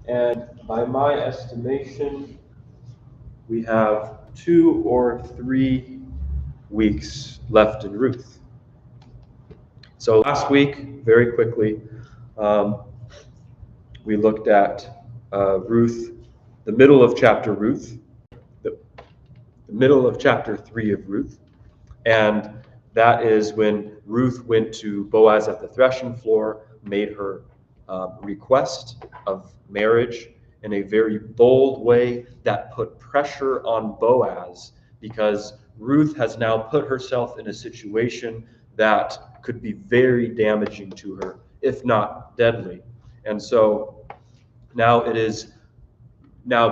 And by my estimation, we have 2 or 3 weeks left in Ruth. So last week, very quickly, we looked at Ruth, the middle of chapter the middle of chapter 3 of Ruth. And that is when Ruth went to Boaz at the threshing floor, made her request of marriage in a very bold way that put pressure on Boaz, because Ruth has now put herself in a situation that could be very damaging to her, if not deadly. And so now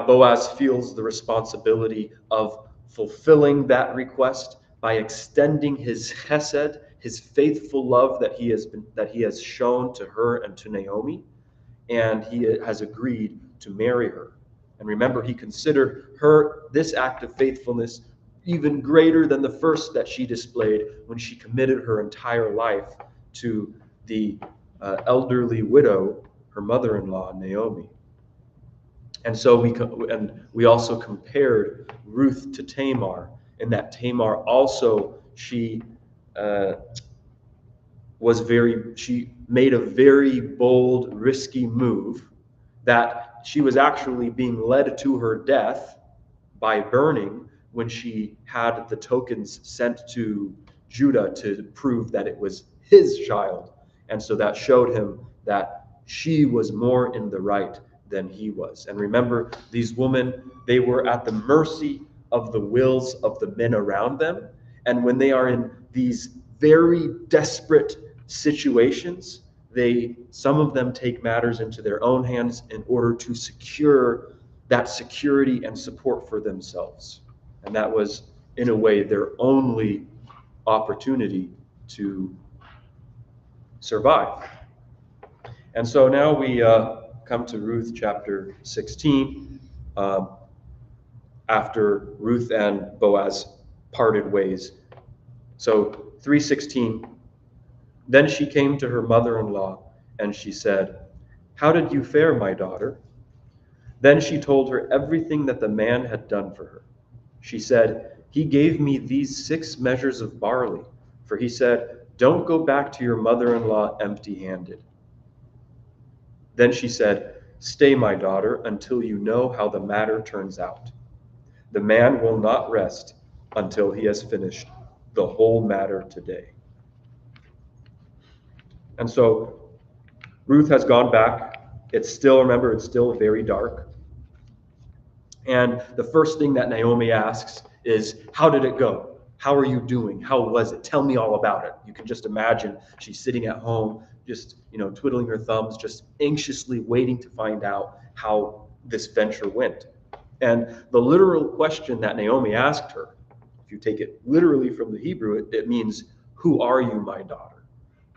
Boaz feels the responsibility of fulfilling that request by extending his chesed, his faithful love that he has shown to her and to Naomi, and he has agreed to marry her. And remember, he considered this act of faithfulness even greater than the first that she displayed when she committed her entire life to the elderly widow, her mother-in-law, Naomi. And so we also compared Ruth to Tamar, in that Tamar also she made a very bold, risky move, that she was actually being led to her death by burning when she had the tokens sent to Judah to prove that it was his child. And so that showed him that she was more in the right than he was. And remember, these women, they were at the mercy of the wills of the men around them. And when they are in these very desperate situations, some of them take matters into their own hands in order to secure that security and support for themselves. And that was, in a way, their only opportunity to survive. And so now we come to Ruth chapter 16, after Ruth and Boaz parted ways. So 3:16, then she came to her mother-in-law, and she said, "How did you fare, my daughter?" Then she told her everything that the man had done for her. She said, "He gave me these 6 measures of barley, for he said, 'Don't go back to your mother-in-law empty-handed.'" Then she said, "Stay, my daughter, until you know how the matter turns out. The man will not rest until he has finished the whole matter today." And so Ruth has gone back. It's still very dark. And the first thing that Naomi asks is, "How did it go? How are you doing? How was it? Tell me all about it." You can just imagine she's sitting at home, just, twiddling her thumbs, just anxiously waiting to find out how this venture went. And the literal question that Naomi asked her, if you take it literally from the Hebrew, it means, "Who are you, my daughter?"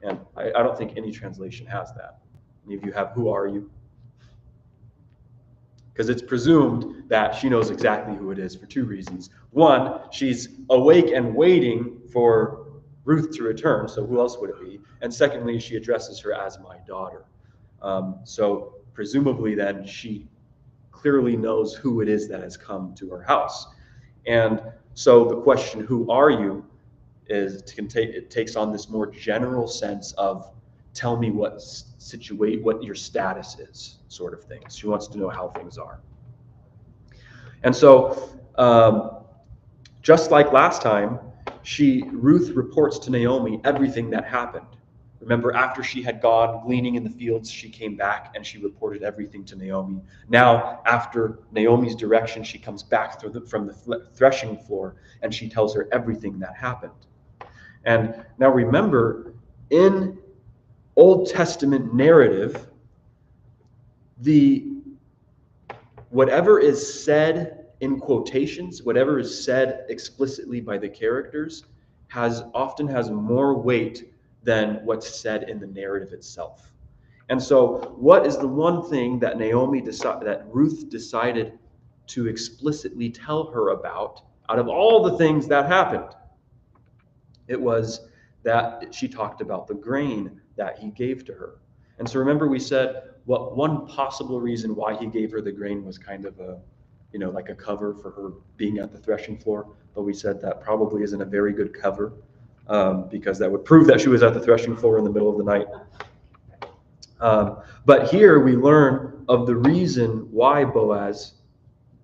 And I don't think any translation has that. Any of you have "Who are you"? Because it's presumed that she knows exactly who it is for 2 reasons. One, she's awake and waiting for Ruth to return, so who else would it be? And secondly, she addresses her as "my daughter." So presumably then she clearly knows who it is that has come to her house. And so the question, "Who are you?" it takes on this more general sense of, "Tell me what your status is," sort of thing. She wants to know how things are. And so, just like last time, Ruth reports to Naomi everything that happened. Remember, after she had gone gleaning in the fields, she came back and she reported everything to Naomi. Now, after Naomi's direction, she comes back from the threshing floor and she tells her everything that happened. And now remember, in Old Testament narrative, whatever is said in quotations, whatever is said explicitly by the characters, often has more weight than what's said in the narrative itself. And so, what is the one thing that Ruth decided to explicitly tell her about out of all the things that happened? It was that she talked about the grain that he gave to her. And so remember we said what one possible reason why he gave her the grain was kind of a, like a cover for her being at the threshing floor. But we said that probably isn't a very good cover, because that would prove that she was at the threshing floor in the middle of the night. But here we learn of the reason why Boaz,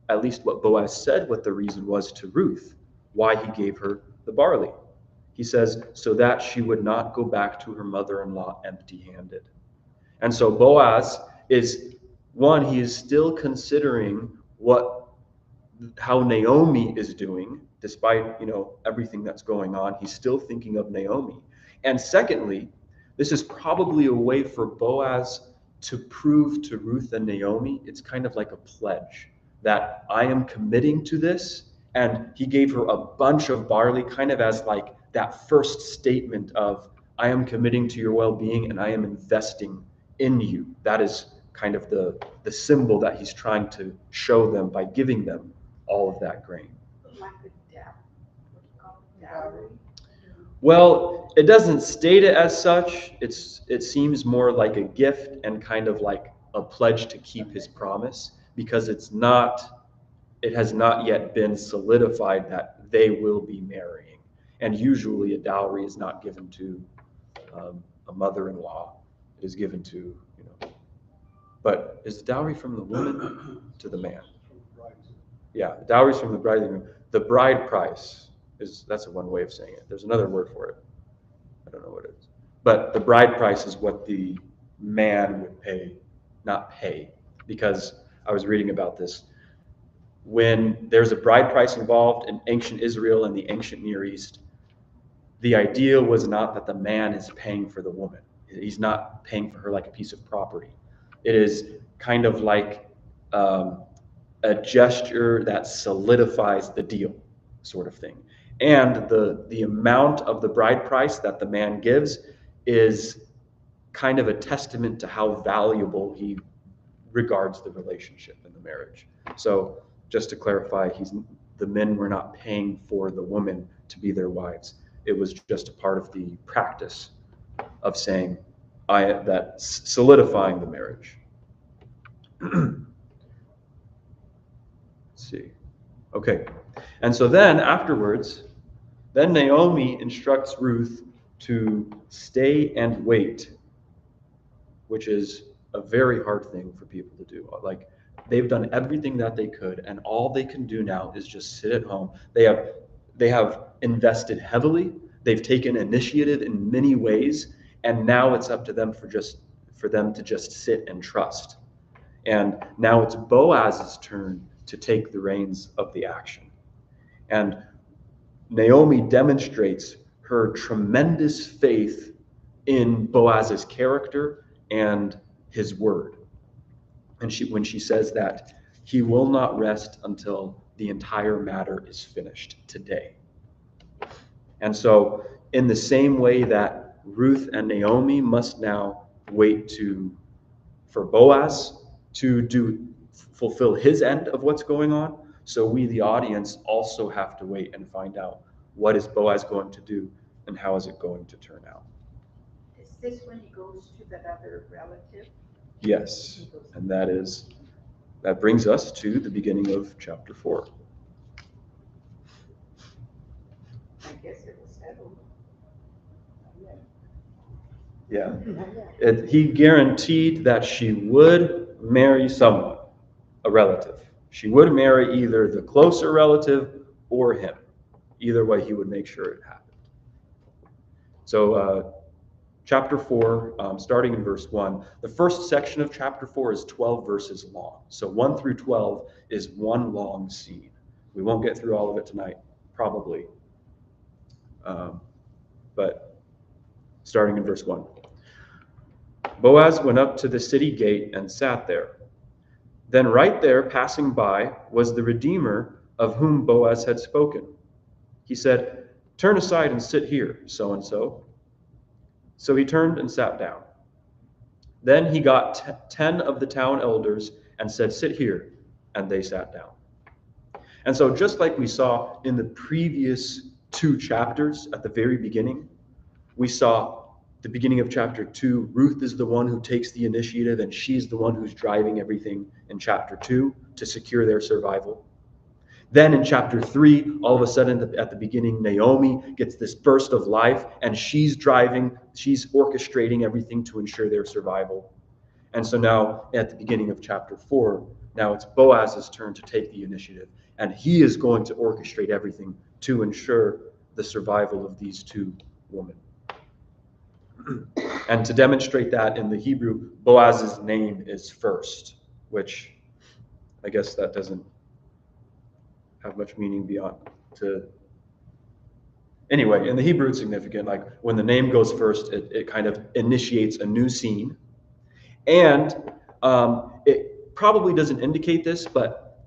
at least what Boaz said what the reason was to Ruth, why he gave her the barley. He says, so that she would not go back to her mother-in-law empty-handed. And so Boaz is, one, he is still considering how Naomi is doing, despite, everything that's going on. He's still thinking of Naomi. And secondly, this is probably a way for Boaz to prove to Ruth and Naomi, it's kind of like a pledge that I am committing to this. And he gave her a bunch of barley, kind of as like that first statement of, I am committing to your well-being and I am investing in you. That is kind of the symbol that he's trying to show them by giving them all of that grain. Like a dowry. Well, it doesn't state it as such. It seems more like a gift and kind of like a pledge to keep his promise, because it has not yet been solidified that they will be marrying. And usually a dowry is not given to a mother-in-law. It is given to, but is the dowry from the woman to the man? Yeah, the dowry is from the bridegroom. The bride price that's one way of saying it. There's another word for it. I don't know what it is. But the bride price is what the man would not pay. Because I was reading about this. When there's a bride price involved in ancient Israel and the ancient Near East, the idea was not that the man is paying for the woman. He's not paying for her like a piece of property. It is kind of like a gesture that solidifies the deal, sort of thing. And the amount of the bride price that the man gives is kind of a testament to how valuable he regards the relationship and the marriage. So just to clarify, the men were not paying for the woman to be their wives. It was just a part of the practice of saying that solidifying the marriage. Let's see. Okay. And so then afterwards, then Naomi instructs Ruth to stay and wait, which is a very hard thing for people to do. Like, they've done everything that they could, and all they can do now is just sit at home. They have invested heavily. They've taken initiative in many ways, and now it's up to them for them to just sit and trust. And now it's Boaz's turn to take the reins of the action. And Naomi demonstrates her tremendous faith in Boaz's character and his word. And when she says that he will not rest until the entire matter is finished today. And so in the same way that Ruth and Naomi must now wait for Boaz to fulfill his end of what's going on, so we, the audience, also have to wait and find out what is Boaz going to do and how is it going to turn out. Is this when he goes to that other relative? Yes, and that brings us to the beginning of chapter 4. I guess it was settled. Yeah. He guaranteed that she would marry someone, a relative. She would marry either the closer relative or him. Either way, he would make sure it happened. So chapter 4, starting in verse 1. The first section of chapter 4 is 12 verses long. So 1 through 12 is one long scene. We won't get through all of it tonight, probably. But starting in verse 1. Boaz went up to the city gate and sat there. Then right there, passing by, was the Redeemer of whom Boaz had spoken. He said, "Turn aside and sit here, so-and-so." So he turned and sat down. Then he got 10 of the town elders and said, "Sit here," and they sat down. And so just like we saw in the previous 2 chapters at the very beginning, we saw the beginning of chapter 2, Ruth is the one who takes the initiative, and she's the one who's driving everything in chapter 2 to secure their survival. Then in chapter 3, all of a sudden at the beginning, Naomi gets this burst of life, and she's orchestrating everything to ensure their survival. And so now at the beginning of chapter 4, now it's Boaz's turn to take the initiative, and he is going to orchestrate everything to ensure the survival of these two women. And to demonstrate that in the Hebrew, Boaz's name is first, which I guess that doesn't have much meaning beyond to. Anyway, in the Hebrew, it's significant. Like when the name goes first, it kind of initiates a new scene. And it probably doesn't indicate this, but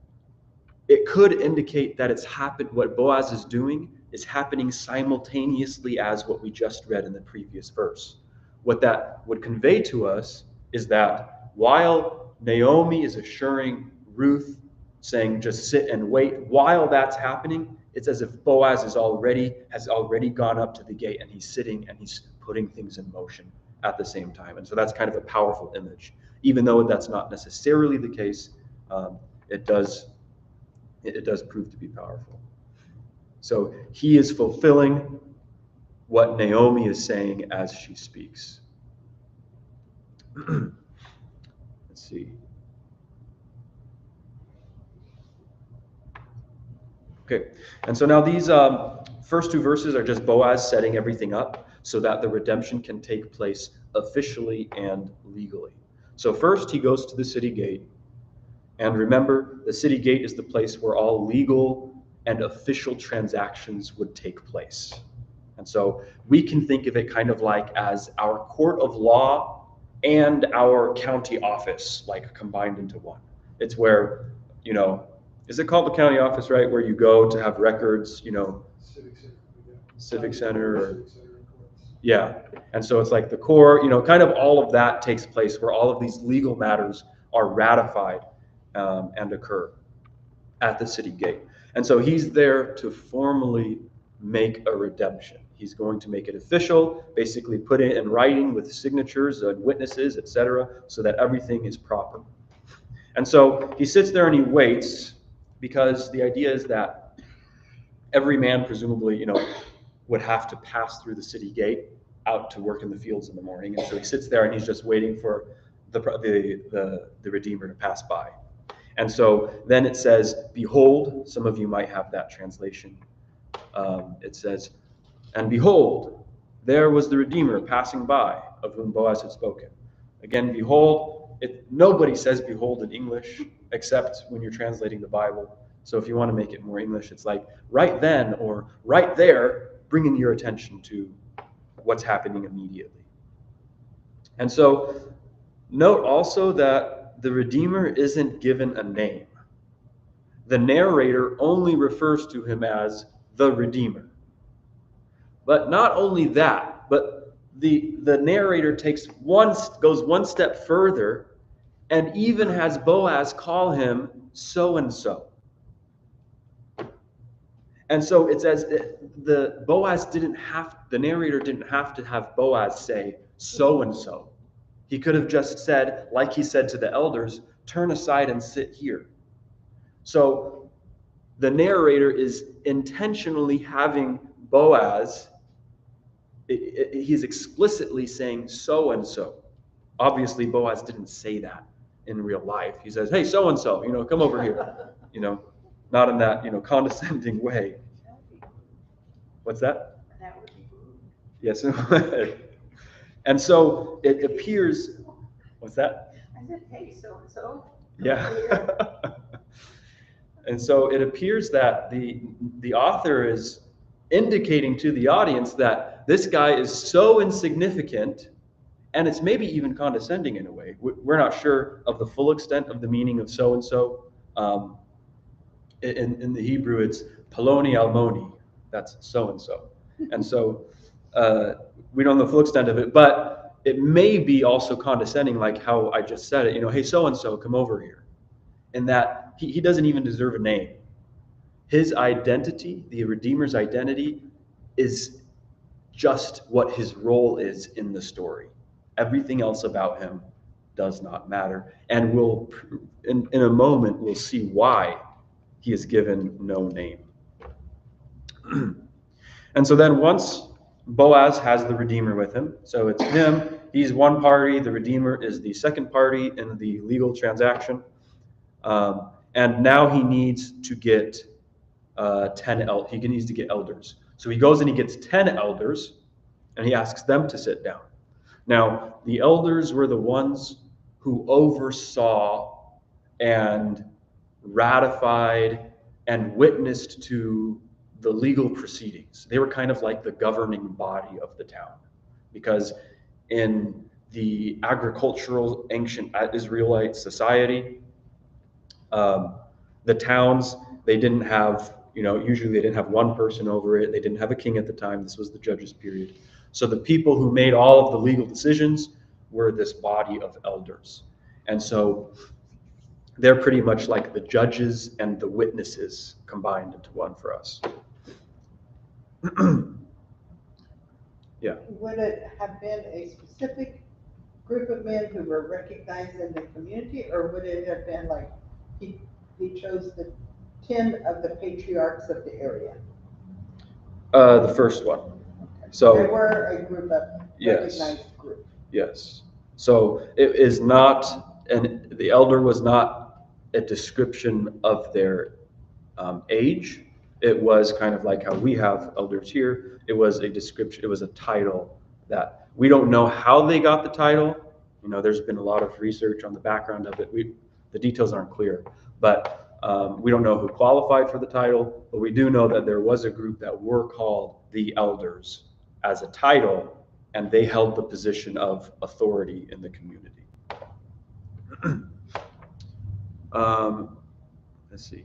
it could indicate that it's happened. What Boaz is doing is happening simultaneously as what we just read in the previous verse. What that would convey to us is that while Naomi is assuring Ruth, saying just sit and wait, while that's happening, it's as if Boaz has already gone up to the gate, and he's sitting and he's putting things in motion at the same time. And so that's kind of a powerful image. Even though that's not necessarily the case, it does prove to be powerful. So he is fulfilling what Naomi is saying as she speaks. Let's see. Okay, and so now these first two verses are just Boaz setting everything up so that the redemption can take place officially and legally. So first he goes to the city gate. And remember, the city gate is the place where all legal and official transactions would take place. And so we can think of it kind of like as our court of law and our county office, like combined into one. It's where, is it called the county office, right? Where you go to have records, Civic Center. Or, yeah. And so it's like the core, kind of all of that takes place where all of these legal matters are ratified and occur at the city gate. And so he's there to formally make a redemption. He's going to make it official, basically put it in writing with signatures and witnesses, etc., so that everything is proper. And so he sits there and he waits, because the idea is that every man presumably, would have to pass through the city gate out to work in the fields in the morning. And so he sits there and he's just waiting for the Redeemer to pass by. And so then it says, behold, some of you might have that translation. It says, and behold, there was the Redeemer passing by, of whom Boaz had spoken. Again, behold, nobody says behold in English, except when you're translating the Bible. So if you want to make it more English, it's like right then or right there, bringing your attention to what's happening immediately. And so note also that the Redeemer isn't given a name. The narrator only refers to him as the Redeemer. But not only that, but the narrator goes one step further and even has Boaz call him so-and-so. And so it's as the narrator didn't have to have Boaz say so-and-so. He could have just said, like he said to the elders, turn aside and sit here. So the narrator is intentionally having Boaz, he's explicitly saying so-and-so. Obviously, Boaz didn't say that in real life. He says, hey, so-and-so, come over here. Not in that, condescending way. What's that? That would be rude. Yes. And so it appears, what's that? I said, hey, so-and-so. Yeah. And so it appears that the author is indicating to the audience that this guy is so insignificant, and it's maybe even condescending in a way. We're not sure of the full extent of the meaning of so-and-so. In the Hebrew, it's Paloni Almoni. That's so-and-so. And so we don't know the full extent of it, but it may be also condescending, like how I just said it, hey, so-and-so, come over here. And that he doesn't even deserve a name. His identity, the Redeemer's identity, is just what his role is in the story. Everything else about him does not matter. And we'll, in a moment, we'll see why he is given no name. And so then once Boaz has the Redeemer with him, so it's him, he's one party, the Redeemer is the second party in the legal transaction. And now he needs to get he needs to get elders. So he goes and he gets 10 elders, and he asks them to sit down. Now, the elders were the ones who oversaw and ratified and witnessed to the legal proceedings. They were kind of like the governing body of the town, because in the agricultural ancient Israelite society, the towns, they didn't have, usually they didn't have one person over it. They didn't have a king at the time. This was the judges period. So the people who made all of the legal decisions were this body of elders. And so they're pretty much like the judges and the witnesses combined into one for us. Yeah. Would it have been a specific group of men who were recognized in the community, or would it have been like he chose the 10 of the patriarchs of the area? The first one. So there were a group of recognized group. Yes. So it is not, and the elder was not a description of their age. It was kind of like how we have elders here. It was a description, it was a title that we don't know how they got the title. There's been a lot of research on the background of it. The details aren't clear, but we don't know who qualified for the title, but we do know that there was a group that were called the elders as a title, and they held the position of authority in the community. Let's see.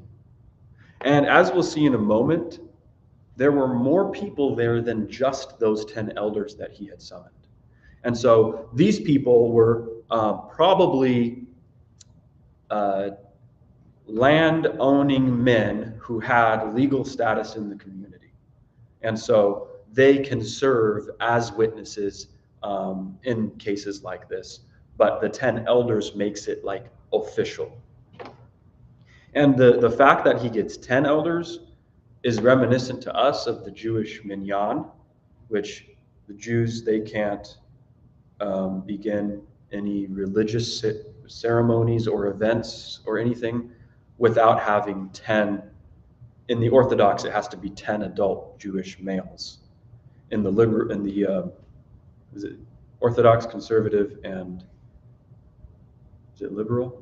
And as we'll see in a moment, there were more people there than just those 10 elders that he had summoned. And so these people were probably land-owning men who had legal status in the community. And so they can serve as witnesses in cases like this. But the 10 elders makes it like official. And the fact that he gets 10 elders is reminiscent to us of the Jewish minyan, which the Jews, they can't begin any religious ceremonies or events or anything without having 10. In the Orthodox, it has to be 10 adult Jewish males. In the is it Orthodox, conservative, and is it liberal?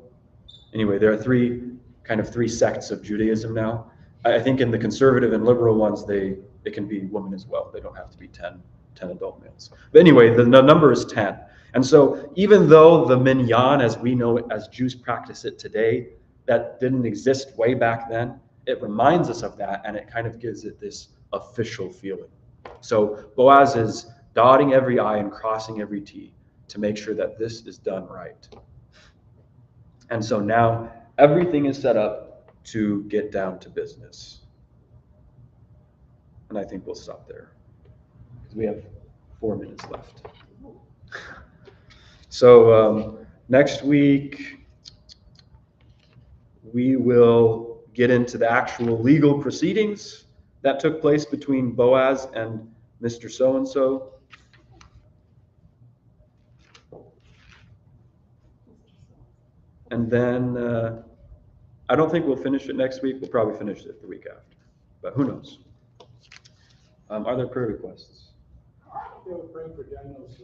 Anyway, there are three sects of Judaism now. I think in the conservative and liberal ones, it can be women as well. They don't have to be 10 adult males. But anyway, the number is 10. And so even though the minyan, as we know it, as Jews practice it today, that didn't exist way back then, it reminds us of that, and it kind of gives it this official feeling. So Boaz is dotting every I and crossing every T to make sure that this is done right. And so now everything is set up to get down to business. And I think we'll stop there because we have 4 minutes left. So next week, we will get into the actual legal proceedings that took place between Boaz and Mr. So-and-so. And then I don't think we'll finish it next week. We'll probably finish it the week after. But who knows? Are there prayer requests? Praying for Daniel's